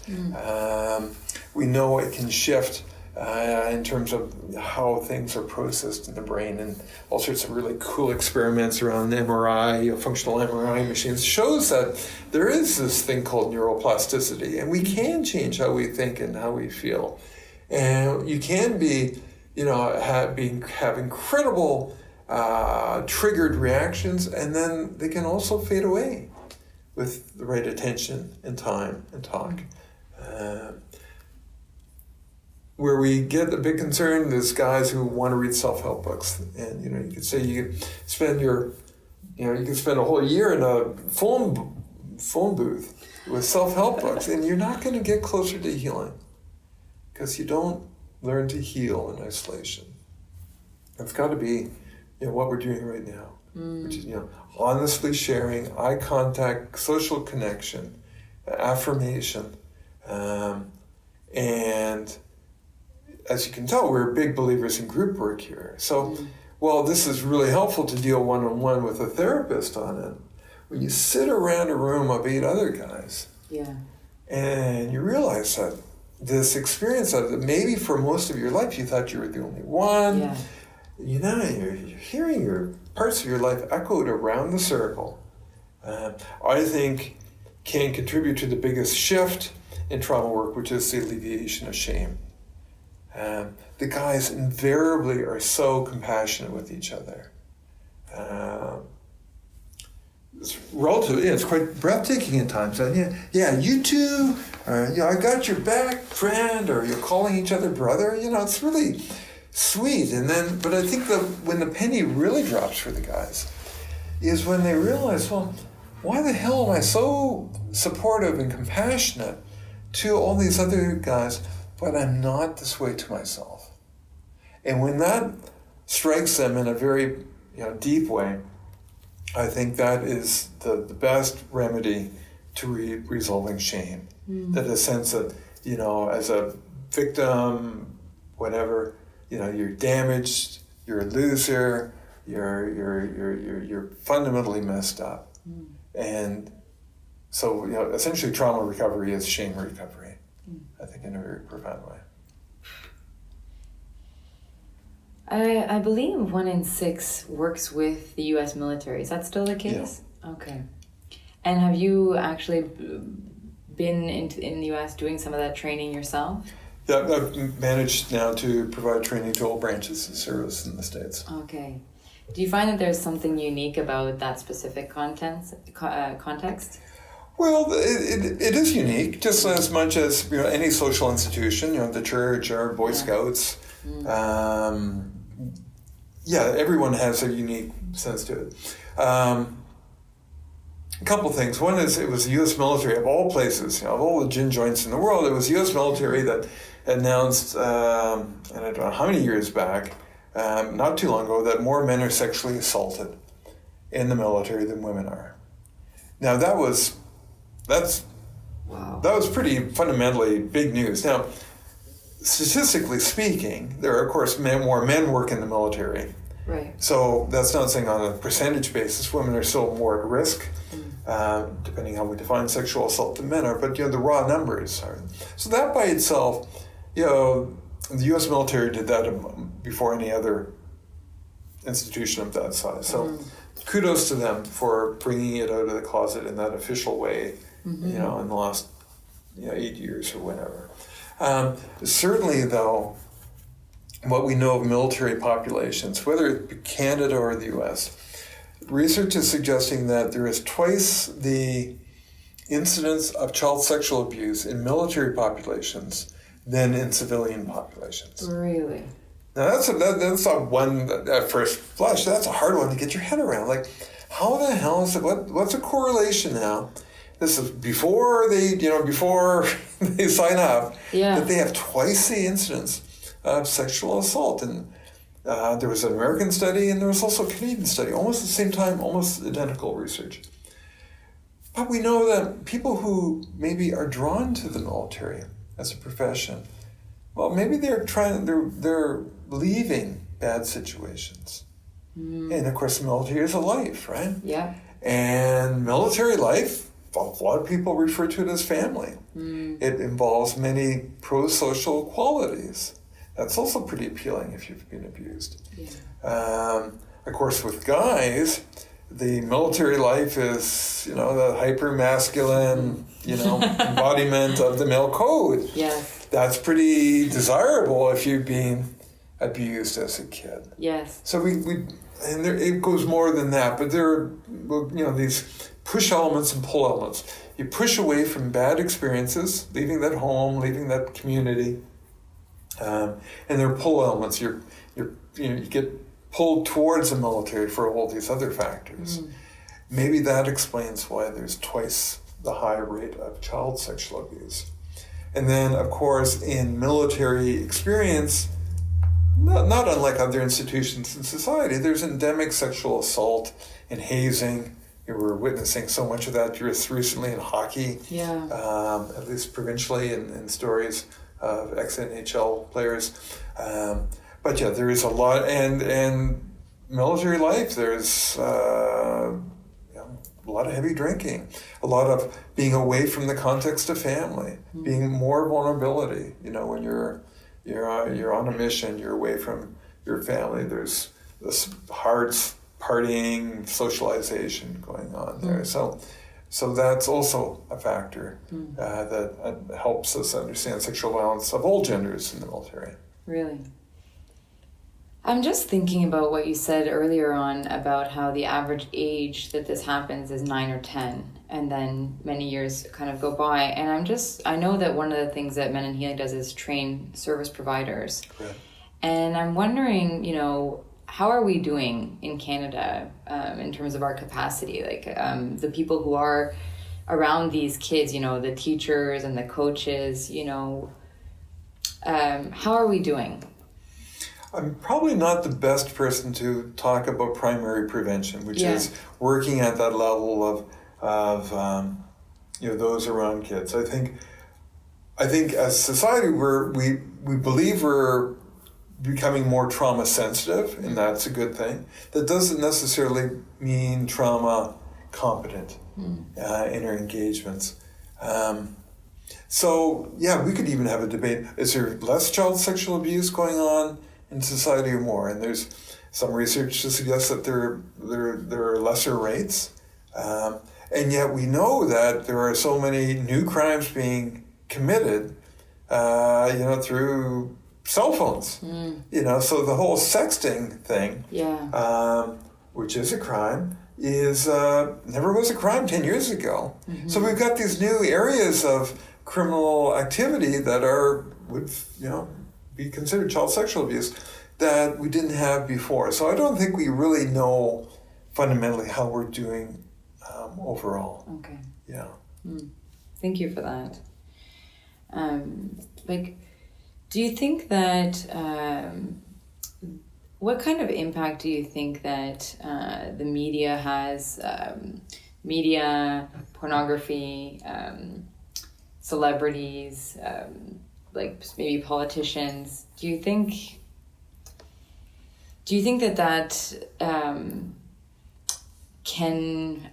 We know it can shift in terms of how things are processed in the brain, and all sorts of really cool experiments around MRI, functional MRI machines, shows that there is this thing called neuroplasticity, and we can change how we think and how we feel. And you can be, have incredible triggered reactions, and then they can also fade away with the right attention and time and talk. where we get a bit concerned is guys who want to read self-help books. And, you could say you could spend you can spend a whole year in a phone booth with self-help books, and you're not going to get closer to healing because you don't learn to heal in isolation. It's got to be, what we're doing right now, which is, honestly sharing, eye contact, social connection, affirmation, and as you can tell, we're big believers in group work here. So, while this is really helpful to deal one-on-one with a therapist on it, when you sit around a room of 8 other guys, and you realize that this experience that maybe for most of your life you thought you were the only one, you're hearing your parts of your life echoed around the circle, I think can contribute to the biggest shift in trauma work, which is the alleviation of shame. The guys invariably are so compassionate with each other. It's quite breathtaking at times. You too, I got your back, friend, or you're calling each other brother. It's really sweet. But I think when the penny really drops for the guys is when they realize, well, why the hell am I so supportive and compassionate to all these other guys, but I'm not this way to myself? And when that strikes them in a very deep way, I think that is the best remedy to resolving shame. That a sense that, as a victim, whatever, you're damaged, you're a loser, you're fundamentally messed up. And so, essentially trauma recovery is shame recovery, I think, in a very profound way. I believe 1 in 6 works with the U.S. military. Is that still the case? Yeah. Okay. And have you actually been in the U.S. doing some of that training yourself? Yeah, I've managed now to provide training to all branches of service in the States. Okay. Do you find that there's something unique about that specific context? Well, it is unique, just as much as any social institution, the church or Boy Scouts. Everyone has a unique sense to it. A couple things. One is it was the U.S. military, of all places, of all the gin joints in the world, it was the U.S. military that announced, and I don't know how many years back, not too long ago, that more men are sexually assaulted in the military than women are. Now that was pretty fundamentally big news. Now, statistically speaking, there are, of course, more men work in the military. Right. So that's not saying on a percentage basis women are still more at risk, depending how we define sexual assault than men are. But the raw numbers are. So that by itself, the U.S. military did that before any other institution of that size. So kudos to them for bringing it out of the closet in that official way. In the last 8 years or whatever. Certainly, though, what we know of military populations, whether it be Canada or the U.S., research is suggesting that there is twice the incidence of child sexual abuse in military populations than in civilian populations. Really? Now, that's not one, at first blush, that's a hard one to get your head around. Like, how the hell is it, what's a correlation now? This is before they sign up, that they have twice the incidence of sexual assault. And there was an American study and there was also a Canadian study, almost at the same time, almost identical research. But we know that people who maybe are drawn to the military as a profession, well, maybe they're leaving bad situations. And of course, the military is a life, right? Yeah. And military life, a lot of people refer to it as family. It involves many pro-social qualities. That's also pretty appealing if you've been abused. Yeah. Of course, with guys, the military life is, the hyper-masculine, embodiment of the male code. Yes. That's pretty desirable if you've been abused as a kid. Yes. So it goes more than that, but there are, these push elements and pull elements. You push away from bad experiences, leaving that home, leaving that community, And there are pull elements. You get pulled towards the military for all these other factors. Maybe that explains why there's twice the high rate of child sexual abuse. And then, of course, in military experience, not unlike other institutions in society, there's endemic sexual assault and hazing. You were witnessing so much of that just recently in hockey, at least provincially, in stories of ex-NHL players. But yeah, there is a lot, and military life, there's a lot of heavy drinking, a lot of being away from the context of family, being more vulnerability. When you're on a mission, you're away from your family. There's this hard partying, socialization going on there. So that's also a factor that helps us understand sexual violence of all genders in the military. Really? I'm just thinking about what you said earlier on about how the average age that this happens is 9 or 10, and then many years kind of go by. And I know that one of the things that Men in Healing does is train service providers. Correct. And I'm wondering, how are we doing in Canada in terms of our capacity? Like the people who are around these kids, the teachers and the coaches, how are we doing? I'm probably not the best person to talk about primary prevention, which is working at that level of those around kids. I think as society we believe we're becoming more trauma sensitive, and that's a good thing. That doesn't necessarily mean trauma competent in our engagements. We could even have a debate: is there less child sexual abuse going on in society or more? And there's some research to suggest that there are lesser rates, and yet we know that there are so many new crimes being committed, through cell phones. So the whole sexting thing, which is a crime, is never was a crime 10 years ago. So we've got these new areas of criminal activity that would be considered child sexual abuse that we didn't have before. So I don't think we really know fundamentally how we're doing overall. Okay. Yeah. Thank you for that. Do you think that, what kind of impact do you think that the media has, media, pornography, celebrities, maybe politicians? Do you think that can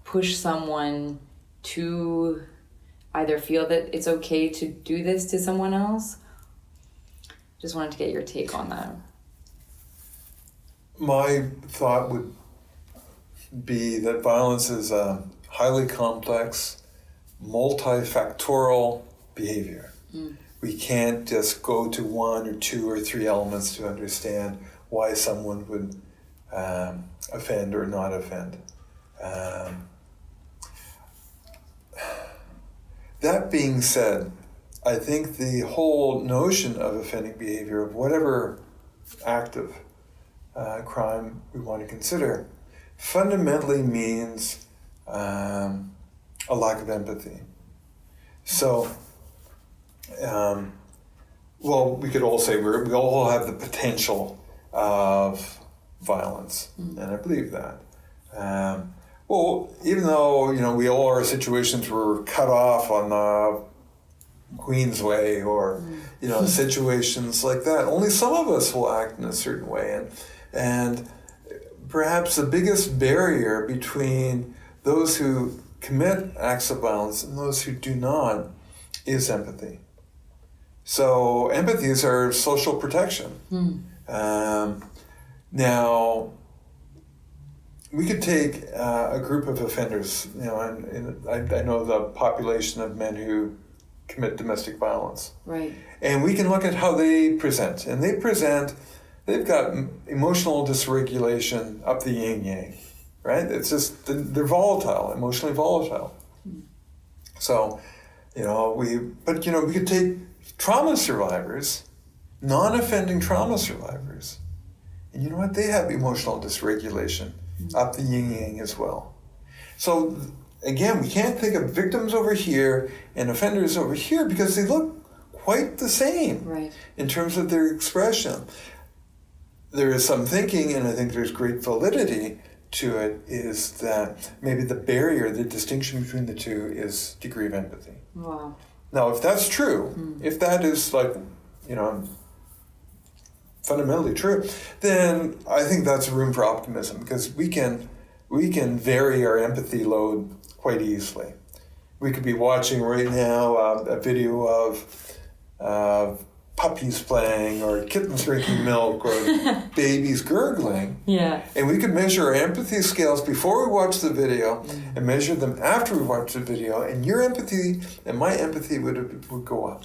push someone to either feel that it's okay to do this to someone else? Just wanted to get your take on that. My thought would be that violence is a highly complex, multifactorial behavior. We can't just go to one or two or three elements to understand why someone would offend or not offend. That being said, I think the whole notion of offending behavior, of whatever active crime we want to consider, fundamentally means a lack of empathy. So, we could all say we all have the potential of violence, and I believe that. Even though, we all are situations where we're cut off on the Queensway or, situations like that, only some of us will act in a certain way. And perhaps the biggest barrier between those who commit acts of violence and those who do not is empathy. So empathy is our social protection. Now, we could take a group of offenders, and I know the population of men who commit domestic violence. Right. And we can look at how they present. And they've got emotional dysregulation up the yin-yang, right? It's just, they're volatile, emotionally volatile. So, we could take trauma survivors, non-offending trauma survivors, and you know what? They have emotional dysregulation up the yin-yang as well. So again, we can't think of victims over here and offenders over here because they look quite the same in terms of their expression. There is some thinking, and I think there's great validity to it, is that maybe the barrier, the distinction between the two is degree of empathy. Wow. Now, if that's true, if that is fundamentally true, then I think that's room for optimism because we can vary our empathy load quite easily. We could be watching right now a video of puppies playing or kittens drinking milk or babies gurgling. Yeah. And we could measure our empathy scales before we watch the video and measure them after we watch the video, and your empathy and my empathy would go up.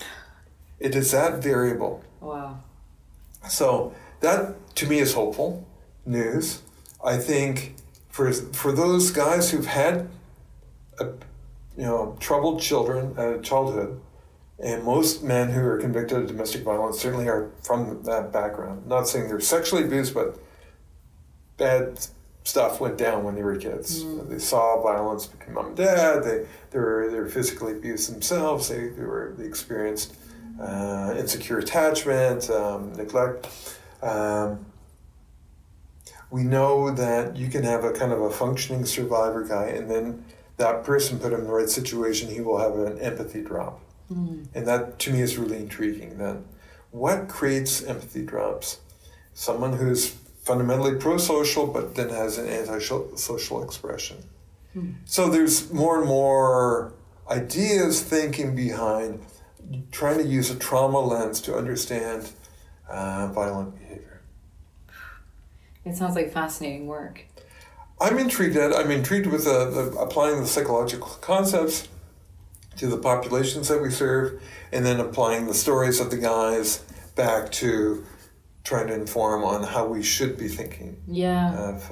It is that variable. Wow. So that, to me, is hopeful news. I think for those guys who've had troubled childhood, and most men who are convicted of domestic violence certainly are from that background. Not saying they're sexually abused, but bad stuff went down when they were kids. They saw violence between mom and dad. They were physically abused themselves. They experienced insecure attachment, neglect. We know that you can have a kind of a functioning survivor guy, and then that person put him in the right situation, he will have an empathy drop. And that, to me, is really intriguing. Then, what creates empathy drops? Someone who's fundamentally pro-social, but then has an anti-social expression. So there's more and more ideas, thinking behind trying to use a trauma lens to understand violent behavior. It sounds like fascinating work. I'm intrigued with applying the psychological concepts to the populations that we serve, and then applying the stories of the guys back to trying to inform on how we should be thinking of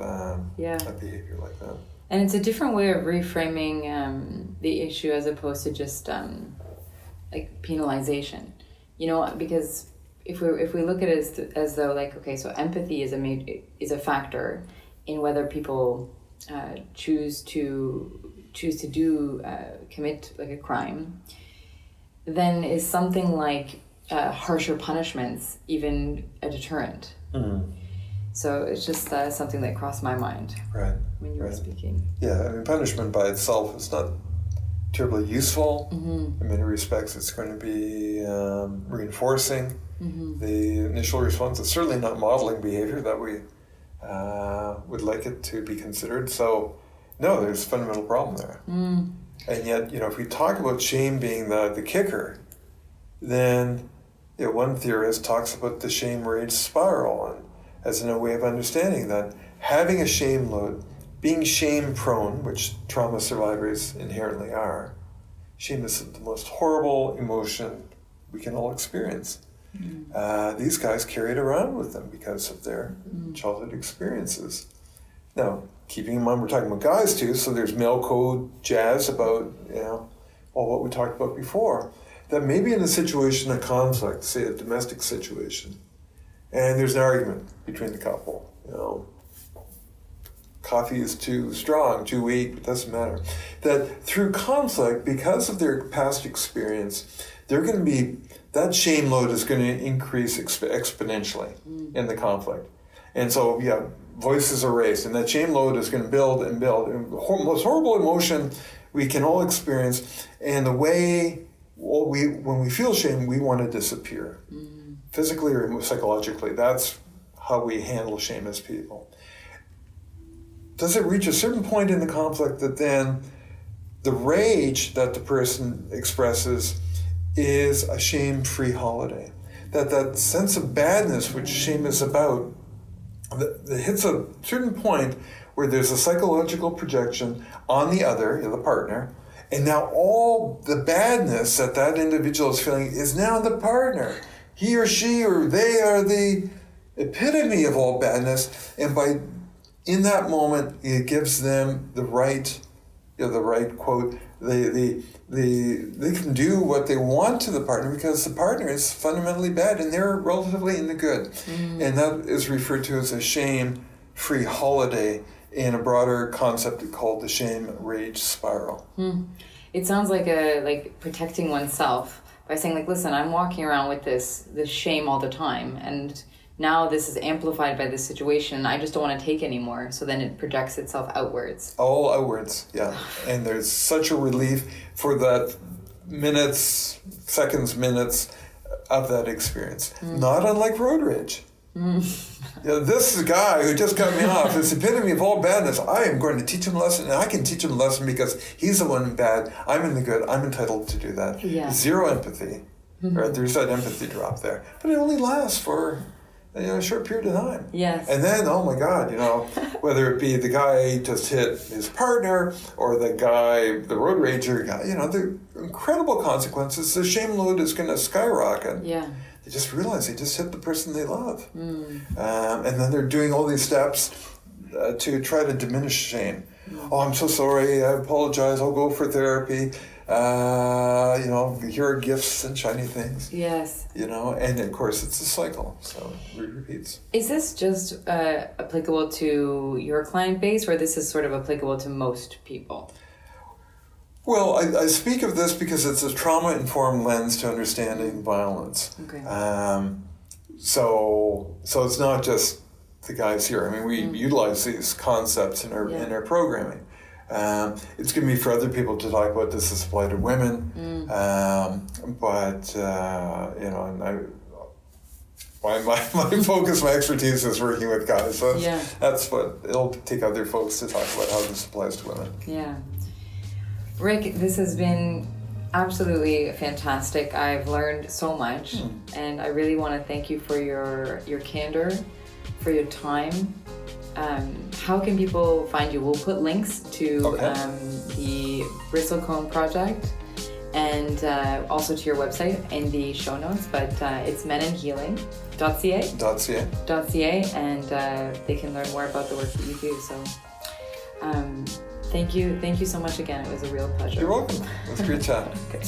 behavior like that. And it's a different way of reframing the issue as opposed to just like penalization, because if we look at it as though so empathy is a factor in whether people choose to commit like a crime, then is something like harsher punishments even a deterrent? So it's just something that crossed my mind when you were speaking. Yeah, punishment by itself is not terribly useful. In many respects, it's going to be reinforcing the initial response. It's certainly not modeling behavior that we would like it to be considered. So, no, there's a fundamental problem there. And yet, if we talk about shame being the kicker, then one theorist talks about the shame rage spiral, and as in a way of understanding that having a shame load, being shame prone, which trauma survivors inherently are, shame is the most horrible emotion we can all experience. These guys carry it around with them because of their childhood experiences. Now, keeping in mind we're talking about guys too, so there's male code jazz about all what we talked about before. That maybe in a situation of conflict, say a domestic situation, and there's an argument between the couple, coffee is too strong, too weak, it doesn't matter. That through conflict, because of their past experience, that shame load is going to increase exponentially in the conflict. And so, voices are raised, and that shame load is going to build and build. And the most horrible emotion we can all experience, and the way when we feel shame, we want to disappear. Physically or psychologically, that's how we handle shame as people. Does it reach a certain point in the conflict that then the rage that the person expresses is a shame-free holiday? That sense of badness, which shame is about, that hits a certain point where there's a psychological projection on the other, the partner, and now all the badness that individual is feeling is now the partner. He or she or they are the epitome of all badness, and in that moment, it gives them the right quote, They can do what they want to the partner because the partner is fundamentally bad and they're relatively in the good. And that is referred to as a shame-free holiday in a broader concept called the shame-rage spiral. It sounds like protecting oneself by saying, like, listen, I'm walking around with this shame all the time, and now this is amplified by this situation. I just don't want to take anymore. So then it projects itself outwards. All outwards, yeah. And there's such a relief for that seconds, minutes of that experience. Not unlike road rage. This guy who just cut me off is the epitome of all badness. I am going to teach him a lesson, and I can teach him a lesson because he's the one bad. I'm in the good. I'm entitled to do that. Yeah. Zero empathy. Right? There's that empathy drop there. But it only lasts for a short period of time. Yes. And then, oh my God, whether it be the guy just hit his partner or the road rager guy, the incredible consequences, the shame load is going to skyrocket. Yeah. They just realize they just hit the person they love. And then they're doing all these steps to try to diminish shame. Oh, I'm so sorry, I apologize, I'll go for therapy. Here are gifts and shiny things. Yes. And of course it's a cycle, so it repeats. Is this just applicable to your client base, or this is sort of applicable to most people? Well, I speak of this because it's a trauma-informed lens to understanding violence. Okay. So it's not just the guys here. I mean, we utilize these concepts in our programming. It's going to be for other people to talk about this as applied to women, but my focus, my expertise is working with guys. So that's what it'll take other folks to talk about how this applies to women. Yeah. Rick, this has been absolutely fantastic. I've learned so much, and I really want to thank you for your candor, for your time. How can people find you? We'll put links to the Bristlecone project and also to your website in the show notes, but it's menandhealing.ca, and they can learn more about the work that you do. So thank you so much again. It was a real pleasure. You're welcome. It was a great chat. Okay.